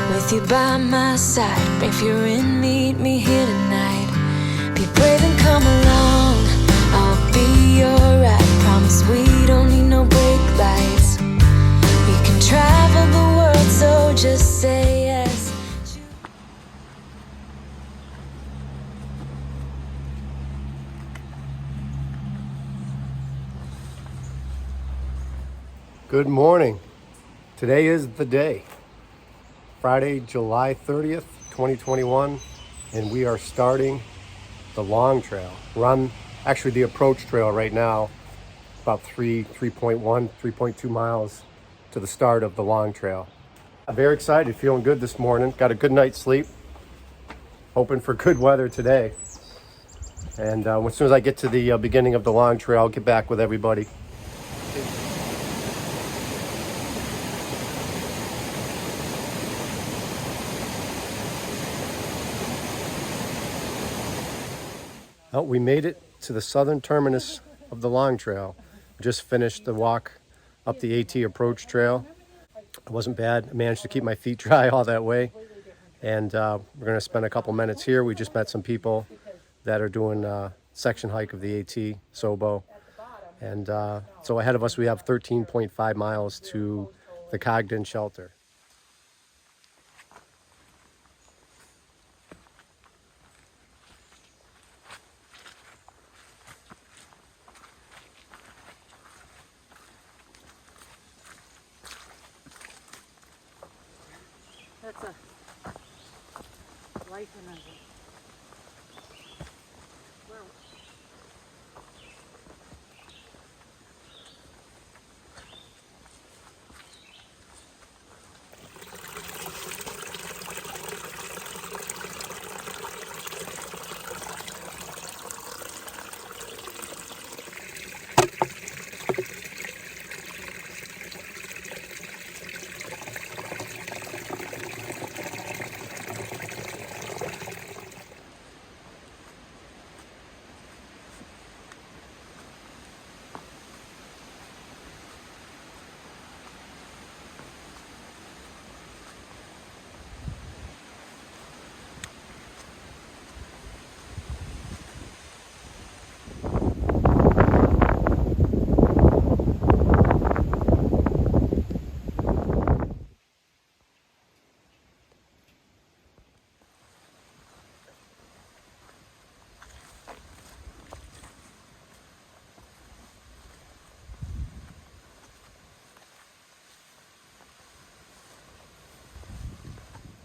with you by my side. If you're in, meet me here tonight. Be brave and come along, I'll be your ride. Promise we don't need no brake lights. We can travel the world, so just say yes. Good morning. Today is the day. Friday, July 30th, 2021, and we are starting the Long Trail. We're on actually the approach trail right now, about 3.2 miles to the start of the Long Trail. I'm very excited, feeling good this morning. Got a good night's sleep. Hoping for good weather today. And as soon as I get to the beginning of the Long Trail, I'll get back with everybody. Well, we made it to the southern terminus of the Long Trail. Just finished the walk up the AT approach trail. It wasn't bad. I managed to keep my feet dry all that way. And we're going to spend a couple minutes here. We just met some people that are doing a section hike of the AT, Sobo. And so ahead of us, we have 13.5 miles to the Cogden shelter. That's a life in a world.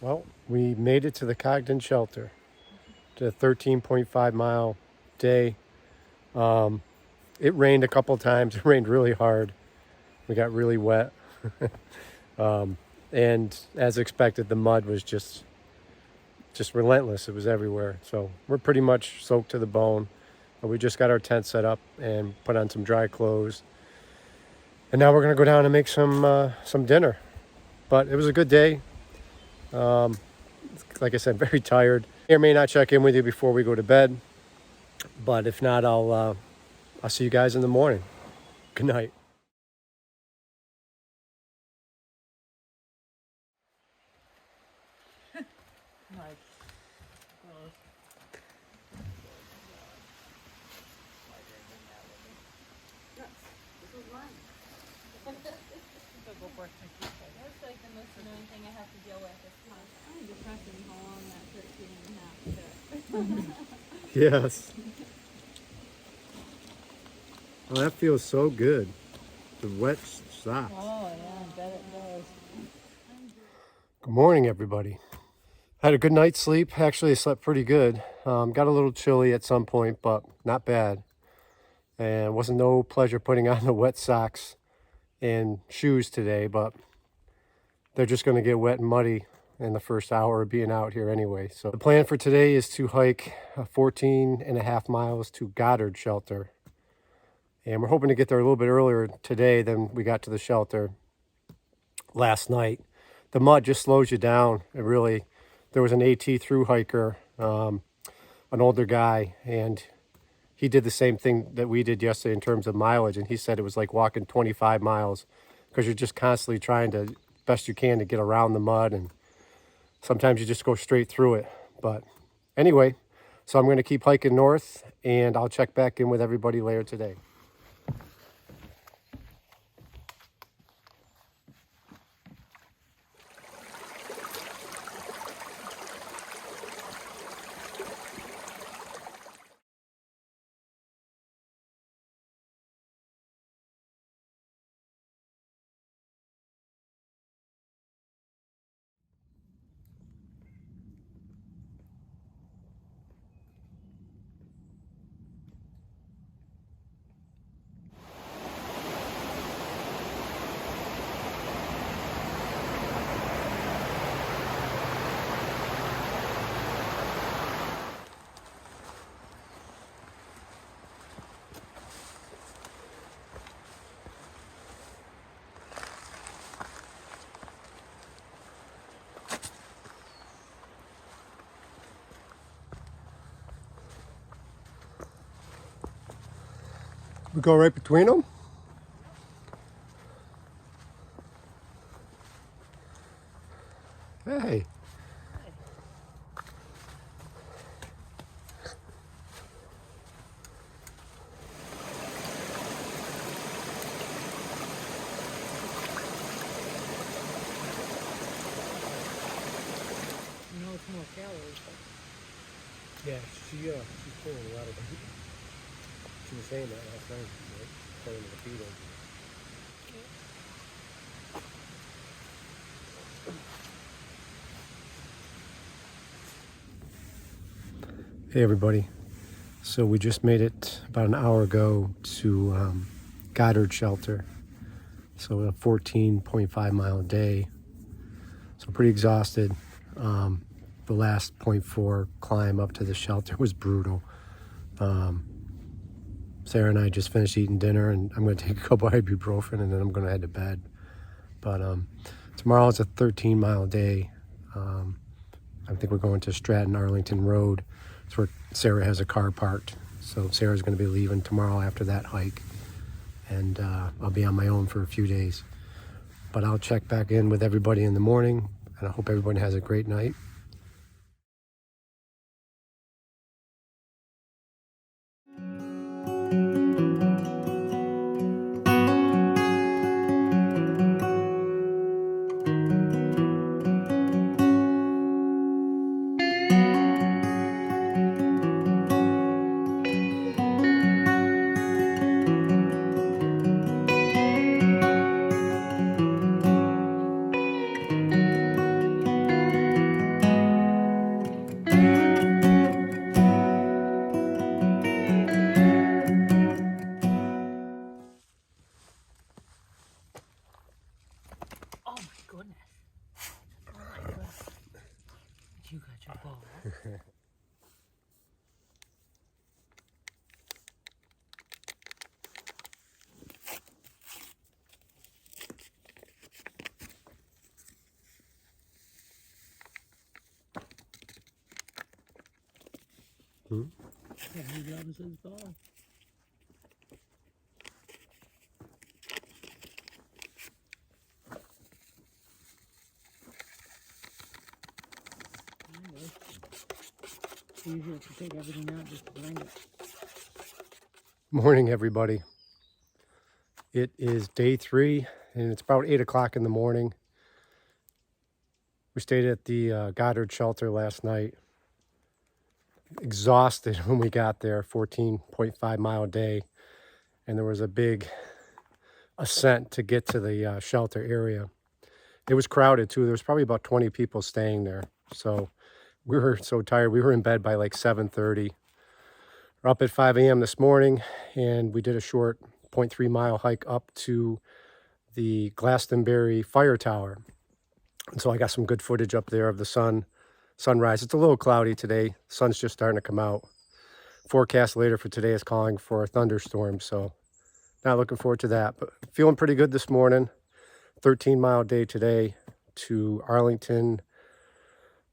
Well, we made it to the Cogden shelter, to a 13.5 mile day. It rained a couple times. It rained really hard. We got really wet. And as expected, the mud was just relentless. It was everywhere. So we're pretty much soaked to the bone. We just got our tent set up and put on some dry clothes. And now we're going to go down and make some dinner. But it was a good day. Like I said, very tired. I may not check in with you before we go to bed, but if not, I'll see you guys in the morning. Good night. Nice. That's like the most annoying thing I have to deal with this month. I'm depressing how long that 13 and a half took. Yes. Oh, that feels so good. The wet socks. Oh, yeah, I bet it does. Good morning, everybody. Had a good night's sleep. Actually, I slept pretty good. Got a little chilly at some point, but not bad. And it wasn't no pleasure putting on the wet socks and shoes today, but they're just going to get wet and muddy in the first hour of being out here anyway. So the plan for today is to hike 14.5 miles to Goddard shelter. And we're hoping to get there a little bit earlier today than we got to the shelter last night. The mud just slows you down. It really, there was an AT through hiker, an older guy, and he did the same thing that we did yesterday in terms of mileage. And he said it was like walking 25 miles because you're just constantly trying to, best you can, to get around the mud. And sometimes you just go straight through it. But anyway, so I'm going to keep hiking north, and I'll check back in with everybody later today. We go right between them? Hey. You know it's more calories, but Yeah, she's pulling a lot of them. She was saying that last night, right? According to the feed. Hey everybody. So we just made it about an hour ago to Goddard Shelter. So a 14.5 mile day. So pretty exhausted. The last 0.4 climb up to the shelter was brutal. Sarah and I just finished eating dinner, and I'm going to take a couple ibuprofen, and then I'm going to head to bed. But tomorrow is a 13-mile day. I think we're going to Stratton Arlington Road. It's where Sarah has a car parked. So Sarah's going to be leaving tomorrow after that hike, and I'll be on my own for a few days. But I'll check back in with everybody in the morning, and I hope everybody has a great night. oh my goodness. Oh my goodness. You got your ball. Yeah, he loves his ball. It's easier to take everything out, just bring it. Morning, everybody. It is day 3, and it's about 8 o'clock in the morning. We stayed at the Goddard Shelter last night. Exhausted when we got there, 14.5 mile day. And there was a big ascent to get to the shelter area. It was crowded too. There was probably about 20 people staying there. So we were so tired. We were in bed by like 7:30. We're up at 5 a.m. this morning, and we did a short 0.3 mile hike up to the Glastonbury Fire Tower. And so I got some good footage up there of the sunrise. It's a little cloudy today. Sun's just starting to come out. Forecast later for today is calling for a thunderstorm, so not looking forward to that. But feeling pretty good this morning. 13-mile day today to Arlington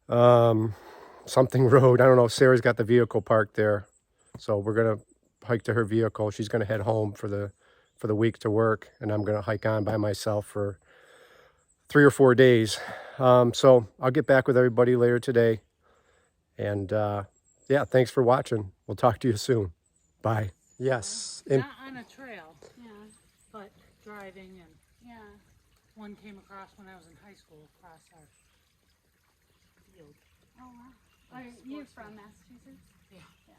something road. I don't know. Sarah's got the vehicle parked there, so we're gonna hike to her vehicle. She's gonna head home for the week to work, and I'm gonna hike on by myself for 3 or 4 days. So I'll get back with everybody later today. And yeah, thanks for watching. We'll talk to you soon. Bye. Yes. And Not on a trail, Yeah. but driving, and Yeah. one came across when I was in high school across our field. Oh wow. Are you from Massachusetts? Yeah. Yeah.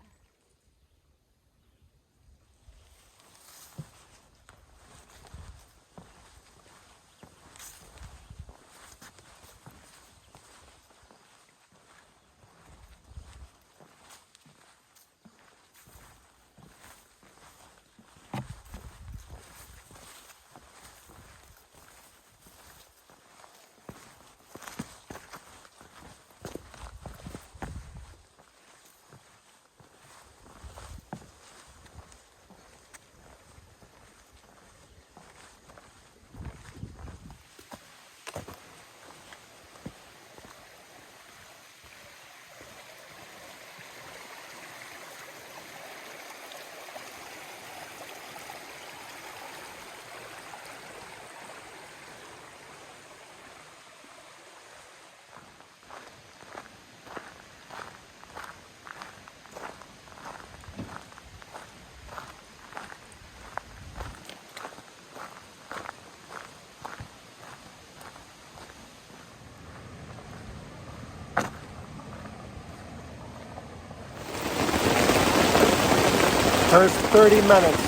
there's 30 minutes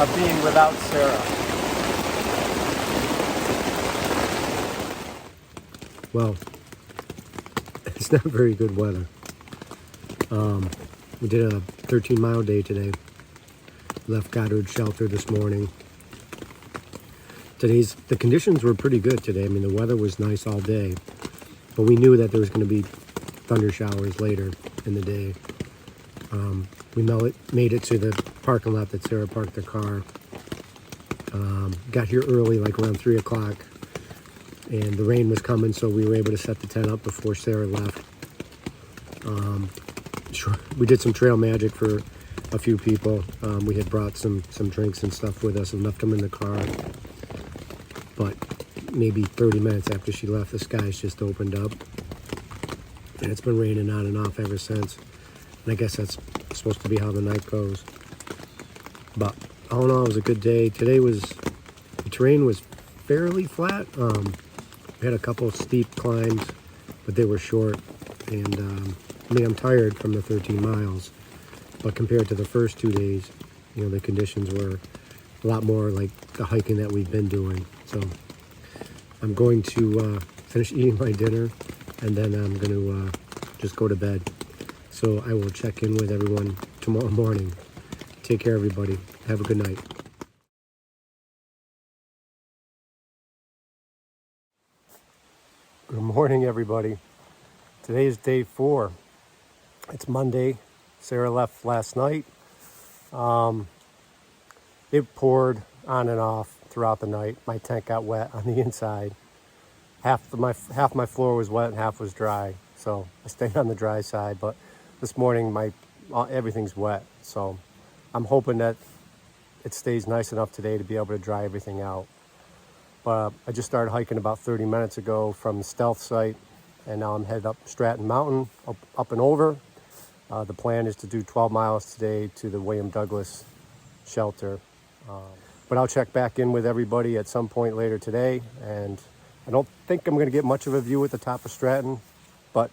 of being without Sarah. Well, it's not very good weather. We did a 13-mile day today. Left Goddard Shelter this morning. The conditions were pretty good today. I mean, the weather was nice all day, but we knew that there was going to be thunder showers later in the day. We made it to the parking lot that Sarah parked the car. Got here early, like around 3 o'clock, and the rain was coming, so we were able to set the tent up before Sarah left. We did some trail magic for a few people. We had brought some drinks and stuff with us and left them in the car. But maybe 30 minutes after she left, the skies just opened up. And it's been raining on and off ever since. And I guess that's supposed to be how the night goes. But all in all, it was a good day. Today the terrain was fairly flat. We had a couple of steep climbs, but they were short. And I mean, I'm tired from the 13 miles. But compared to the first 2 days, the conditions were a lot more like the hiking that we've been doing. So I'm going to finish eating my dinner, and then I'm going to just go to bed. So I will check in with everyone tomorrow morning. Take care, everybody. Have a good night. Good morning, everybody. Today is day 4. It's Monday. Sarah left last night. It poured on and off throughout the night. My tent got wet on the inside. Half my floor was wet and half was dry. So I stayed on the dry side. But this morning, everything's wet. So I'm hoping that it stays nice enough today to be able to dry everything out. But I just started hiking about 30 minutes ago from the stealth site, and now I'm headed up Stratton Mountain, up and over. The plan is to do 12 miles today to the William Douglas shelter. But I'll check back in with everybody at some point later today, and I don't think I'm going to get much of a view at the top of Stratton, but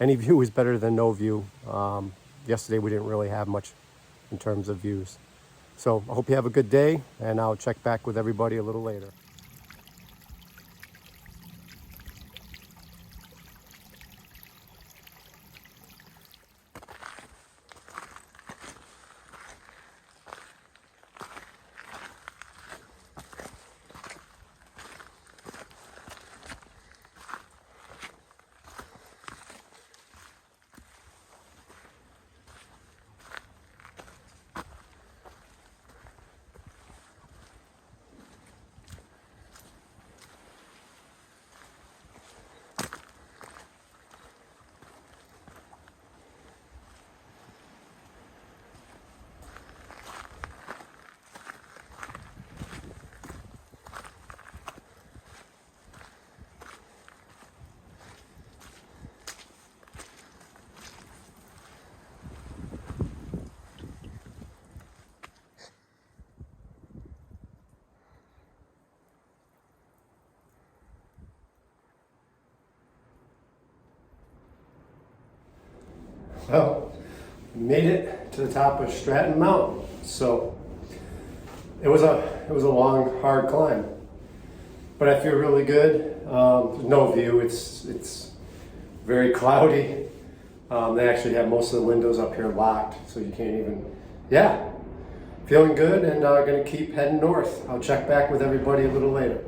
any view is better than no view. Yesterday we didn't really have much in terms of views. So I hope you have a good day, and I'll check back with everybody a little later. Well, we made it to the top of Stratton Mountain. So it was a long, hard climb, but I feel really good. No view. It's very cloudy. They actually have most of the windows up here locked, so you can't even. Yeah, feeling good, and gonna keep heading north. I'll check back with everybody a little later.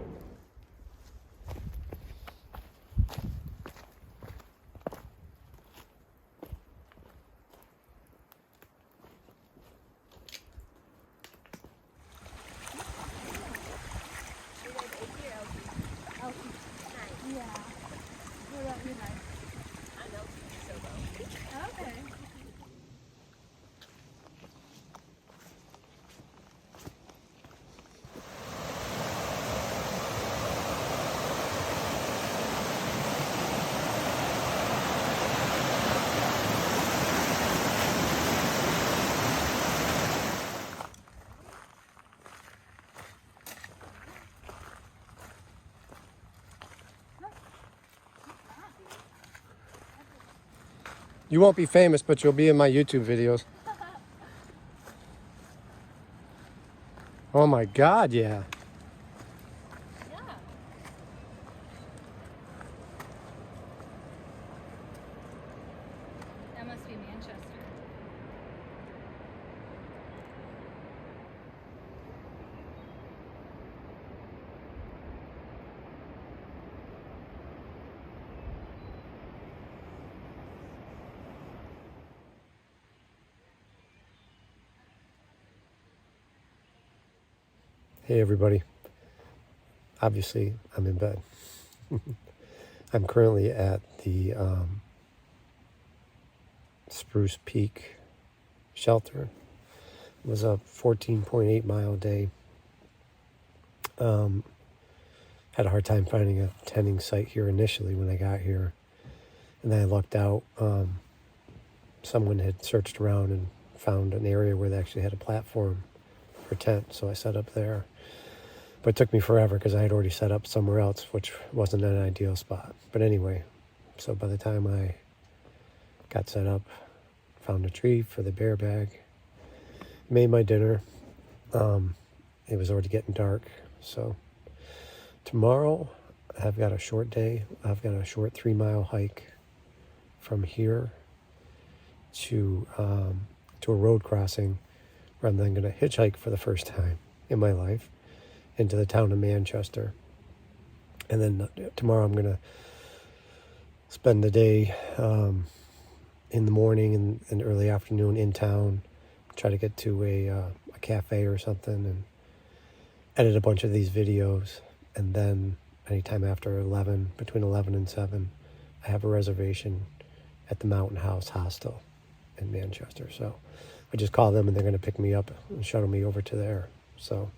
You won't be famous, but you'll be in my YouTube videos. Oh my God, yeah. Yeah. That must be Manchester. Hey everybody. Obviously, I'm in bed. I'm currently at the Spruce Peak shelter. It was a 14.8 mile day. Had a hard time finding a tending site here initially when I got here. And then I lucked out. Someone had searched around and found an area where they actually had a platform for tent. So I set up there. But it took me forever because I had already set up somewhere else, which wasn't an ideal spot. But anyway, so by the time I got set up, found a tree for the bear bag, made my dinner. It was already getting dark. So tomorrow I've got a short day. I've got a short 3-mile hike from here to a road crossing where I'm then going to hitchhike for the first time in my life into the town of Manchester. And then tomorrow I'm going to spend the day in the morning and early afternoon in town, try to get to a cafe or something and edit a bunch of these videos. And then anytime after 11, between 11 and 7, I have a reservation at the Mountain House Hostel in Manchester. So I just call them and they're going to pick me up and shuttle me over to there. So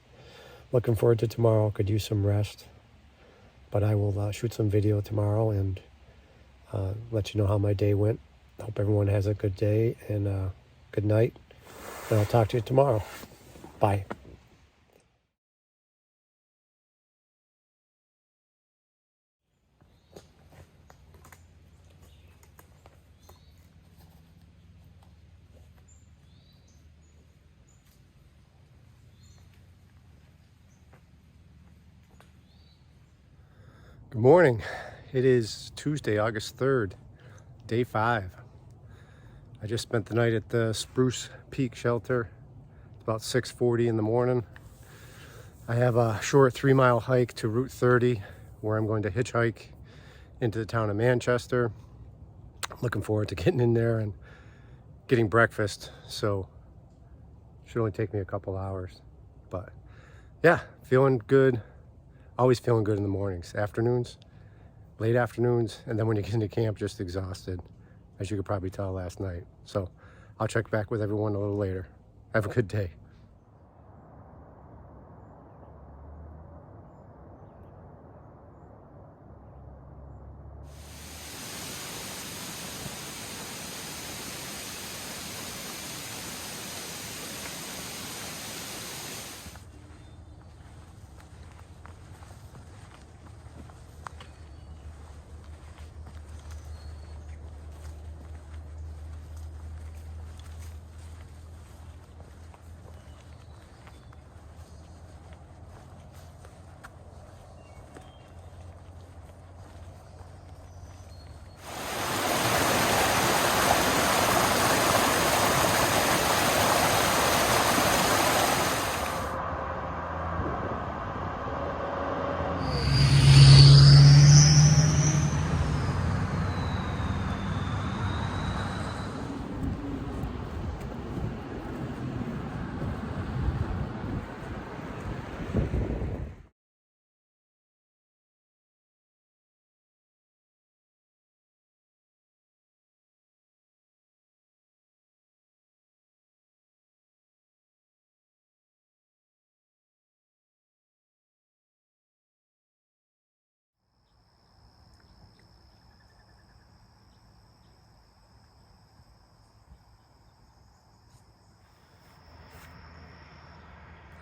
looking forward to tomorrow. Could use some rest, but I will shoot some video tomorrow and let you know how my day went. Hope everyone has a good day and good night. And I'll talk to you tomorrow. Bye. Good morning. It is Tuesday, August 3rd, day 5. I just spent the night at the Spruce Peak shelter. It's about 6:40 in the morning. I have a short 3-mile hike to Route 30 where I'm going to hitchhike into the town of Manchester. Looking forward to getting in there and getting breakfast. So should only take me a couple hours. But yeah, feeling good. Always feeling good in the mornings, afternoons, late afternoons, and then when you get into camp, just exhausted, as you could probably tell last night. So I'll check back with everyone a little later. Have a good day.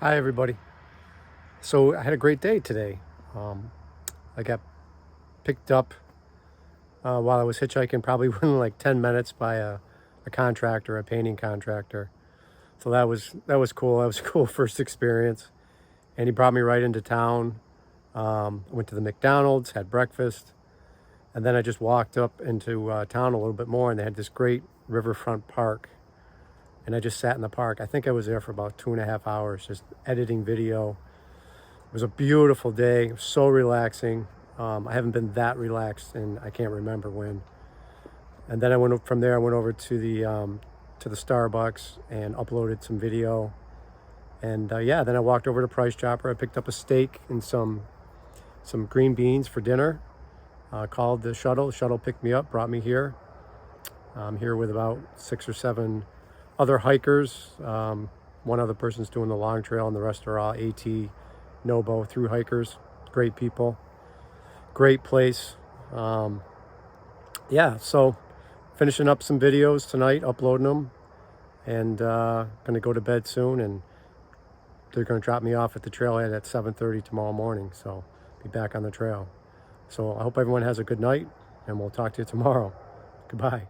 Hi, everybody. So I had a great day today. I got picked up while I was hitchhiking, probably within like 10 minutes by a contractor, a painting contractor. So that was cool. That was a cool first experience. And he brought me right into town. Went to the McDonald's, had breakfast, and then I just walked up into town a little bit more, and they had this great riverfront park. And I just sat in the park. I think I was there for about 2.5 hours, just editing video. It was a beautiful day, so relaxing. I haven't been that relaxed, and I can't remember when. And then from there, I went over to the Starbucks and uploaded some video. And yeah, then I walked over to Price Chopper. I picked up a steak and some green beans for dinner. Called the shuttle. The shuttle picked me up, brought me here. I'm here with about 6 or 7 other hikers. One other person's doing the Long Trail, and the rest are all AT, Nobo through hikers. Great people, great place. Yeah, so finishing up some videos tonight, uploading them, and gonna go to bed soon. And they're gonna drop me off at the trailhead at 7:30 tomorrow morning. So be back on the trail. So I hope everyone has a good night, and we'll talk to you tomorrow. Goodbye.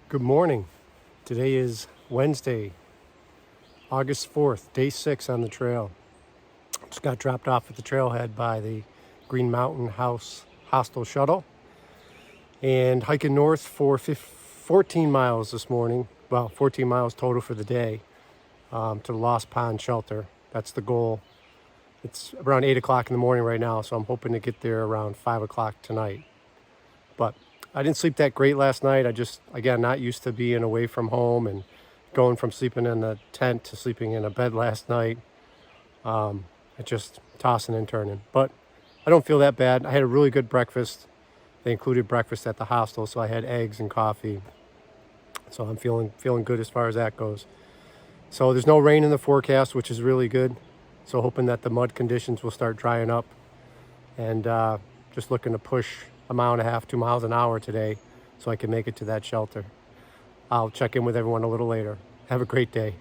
Good morning. Today is Wednesday, August 4th, day 6 on the trail. Just got dropped off at the trailhead by the Green Mountain House Hostel shuttle, and hiking north for 14 miles this morning. Well, 14 miles total for the day, to the Lost Pond Shelter. That's the goal. It's around 8 o'clock in the morning right now, so I'm hoping to get there around 5 o'clock tonight. But I didn't sleep that great last night. I just, again, not used to being away from home and going from sleeping in a tent to sleeping in a bed last night. It's just tossing and turning. But I don't feel that bad. I had a really good breakfast. They included breakfast at the hostel, so I had eggs and coffee. So I'm feeling good as far as that goes. So there's no rain in the forecast, which is really good. So hoping that the mud conditions will start drying up. And just looking to push 1.5 miles, 2 miles an hour today so I can make it to that shelter. I'll check in with everyone a little later. Have a great day.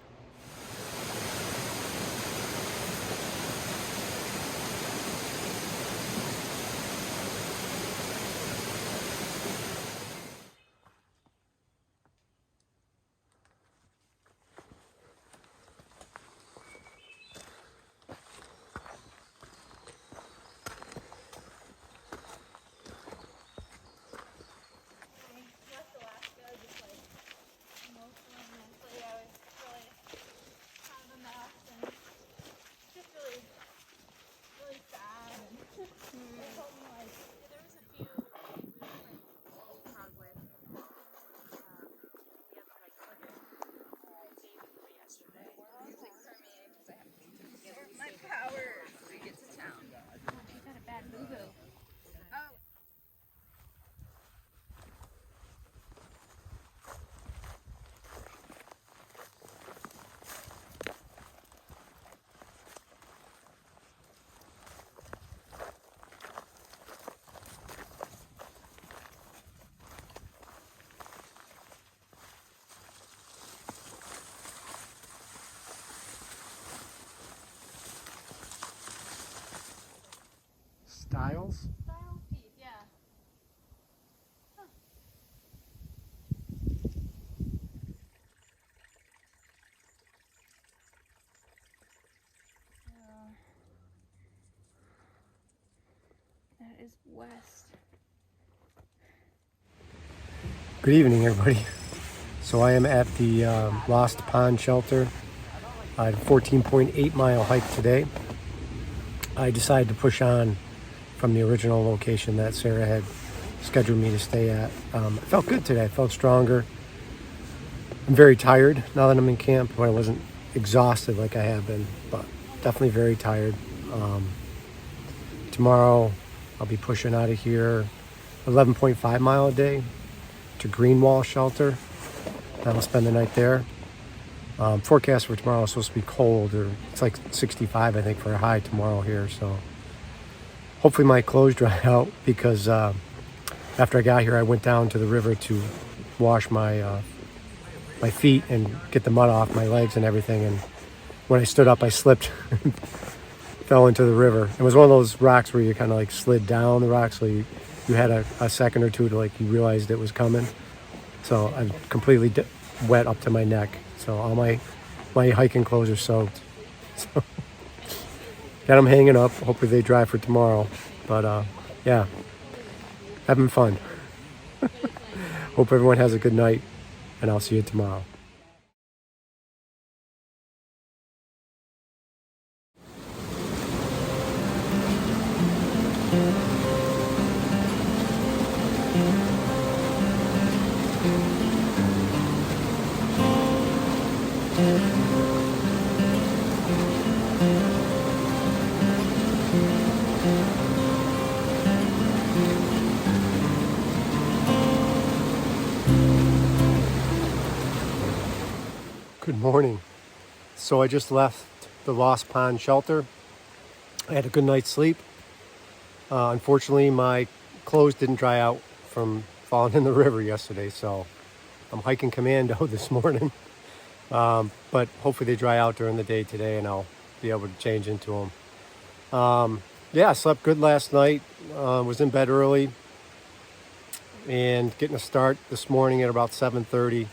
Left Alaska, just like emotionally and mentally, I was really kind of a mess and just really, really sad. And they told me like there was a few we talked with. We have like day before yesterday. Music for me because I have to get my power to get to town. You got a bad boo-boo. Oh. Styles? Style piece, yeah. Huh. That is west. Good evening, everybody. So I am at the Lost Pond Shelter. I had a 14.8 mile hike today. I decided to push on from the original location that Sarah had scheduled me to stay at. I felt good today. I felt stronger. I'm very tired now that I'm in camp, but I wasn't exhausted like I have been, but definitely very tired. Tomorrow I'll be pushing out of here 11.5 mile a day to Greenwall Shelter. I'll spend the night there. Forecast for tomorrow is supposed to be cold, or it's like 65, I think, for a high tomorrow here. So hopefully my clothes dry out, because after I got here, I went down to the river to wash my my feet and get the mud off my legs and everything. And when I stood up, I slipped, fell into the river. It was one of those rocks where you kind of like slid down the rock, so you had a second or two to like you realized it was coming. So I'm completely wet up to my neck. So all my hiking clothes are soaked. So got them hanging up. Hopefully they dry for tomorrow. But yeah, having fun. Hope everyone has a good night, and I'll see you tomorrow. Good morning. So I just left the Lost Pond shelter. I had a good night's sleep. Unfortunately, my clothes didn't dry out from falling in the river yesterday, so I'm hiking commando this morning. But hopefully they dry out during the day today, and I'll be able to change into them. Yeah, I slept good last night. Was in bed early and getting a start this morning at about 7:30.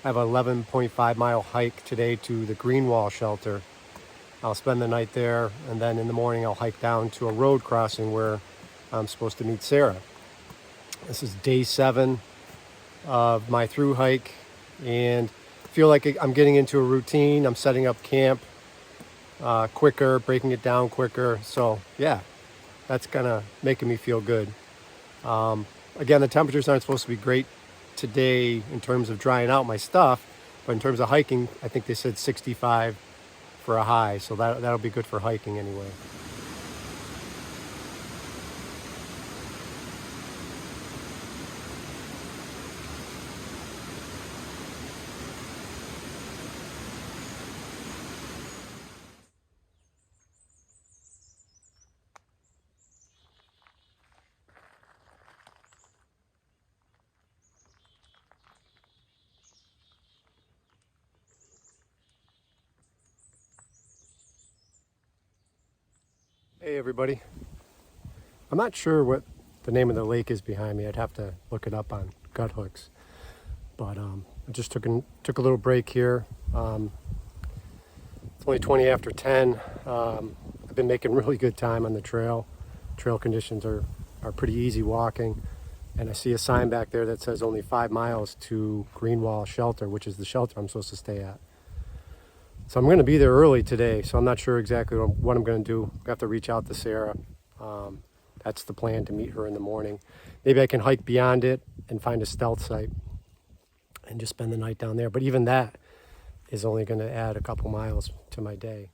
I have an 11.5 mile hike today to the Greenwall Shelter. I'll spend the night there, and then in the morning I'll hike down to a road crossing where I'm supposed to meet Sarah. This is day 7 of my through hike, and I feel like I'm getting into a routine. I'm setting up camp quicker, breaking it down quicker. So yeah, that's kind of making me feel good. Again, the temperatures aren't supposed to be great today in terms of drying out my stuff, but in terms of hiking, I think they said 65 for a high, so that'll be good for hiking anyway. Hey everybody. I'm not sure what the name of the lake is behind me. I'd have to look it up on gut hooks. But I just took a little break here. It's only 20 after 10. I've been making really good time on the trail. Trail conditions are pretty easy walking. And I see a sign back there that says only 5 miles to Greenwall Shelter, which is the shelter I'm supposed to stay at. So I'm going to be there early today, so I'm not sure exactly what I'm going to do. I have to reach out to Sarah. That's the plan, to meet her in the morning. Maybe I can hike beyond it and find a stealth site and just spend the night down there. But even that is only going to add a couple miles to my day.